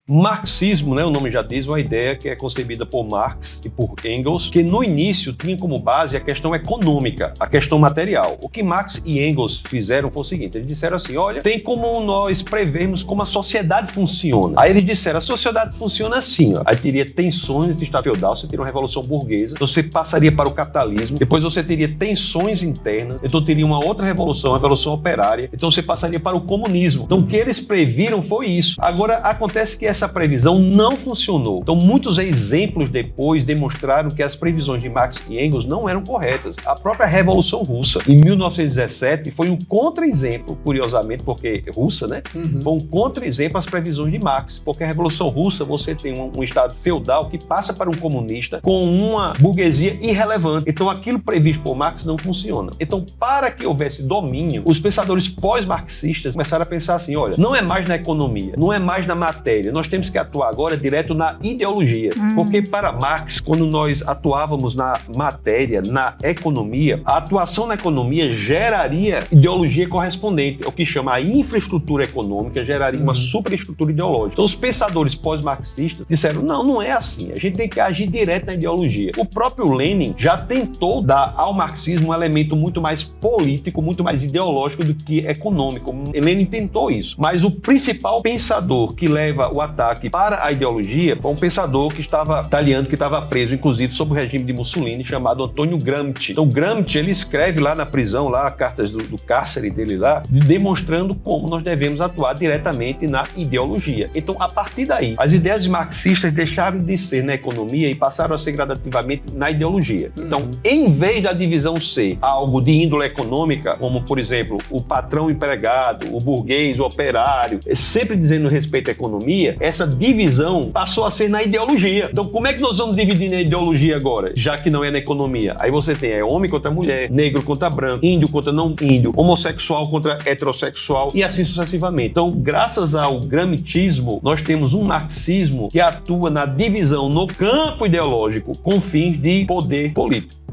Marxismo, né, o nome já diz, uma ideia que é concebida por Marx e por Engels, que no início tinha como base a questão econômica, a questão material. O que Marx e Engels fizeram foi o seguinte, eles disseram assim, olha, tem como nós prevermos como a sociedade funciona. Aí eles disseram, a sociedade funciona assim, ó. Aí teria tensões nesse estado feudal, você teria uma revolução burguesa, então você passaria para o capitalismo, depois você teria tensões internas, então teria uma outra revolução, a revolução operária, então você passaria para o comunismo. Então o que eles previram foi isso. Agora, acontece que essa previsão não funcionou. Então, muitos exemplos depois demonstraram que as previsões de Marx e Engels não eram corretas. A própria Revolução Russa, em 1917, foi um contra-exemplo, curiosamente, porque russa, né? Foi um contra-exemplo às previsões de Marx, porque a Revolução Russa, você tem um estado feudal que passa para um comunista com uma burguesia irrelevante. Então, aquilo previsto por Marx não funciona. Então, para que houvesse domínio, os pensadores pós-marxistas começaram a pensar assim, olha, não é mais na economia, não é mais na matéria, nós temos que atuar agora direto na ideologia. Porque para Marx, quando nós atuávamos na matéria, na economia, a atuação na economia geraria ideologia correspondente. É o que chama a infraestrutura econômica, geraria uma superestrutura ideológica. Então os pensadores pós-marxistas disseram, não é assim, a gente tem que agir direto na ideologia. O próprio Lenin já tentou dar ao marxismo um elemento muito mais político, muito mais ideológico do que econômico. Lenin tentou isso. Mas o principal pensador que leva o ataque para a ideologia foi um pensador italiano que estava preso, inclusive, sob o regime de Mussolini, chamado Antônio Gramsci. Então, Gramsci, ele escreve lá na prisão, lá, cartas do cárcere dele lá, demonstrando como nós devemos atuar diretamente na ideologia. Então, a partir daí, as ideias marxistas deixaram de ser na economia e passaram a ser gradativamente na ideologia. Então, em vez da divisão ser algo de índole econômica, como, por exemplo, o patrão empregado, o burguês, o operário, sempre dizendo respeito à economia, essa divisão passou a ser na ideologia. Então, como é que nós vamos dividir na ideologia agora, já que não é na economia? Aí você tem homem contra mulher, negro contra branco, índio contra não índio, homossexual contra heterossexual e assim sucessivamente. Então, graças ao gramscismo, nós temos um marxismo que atua na divisão no campo ideológico com fins de poder político.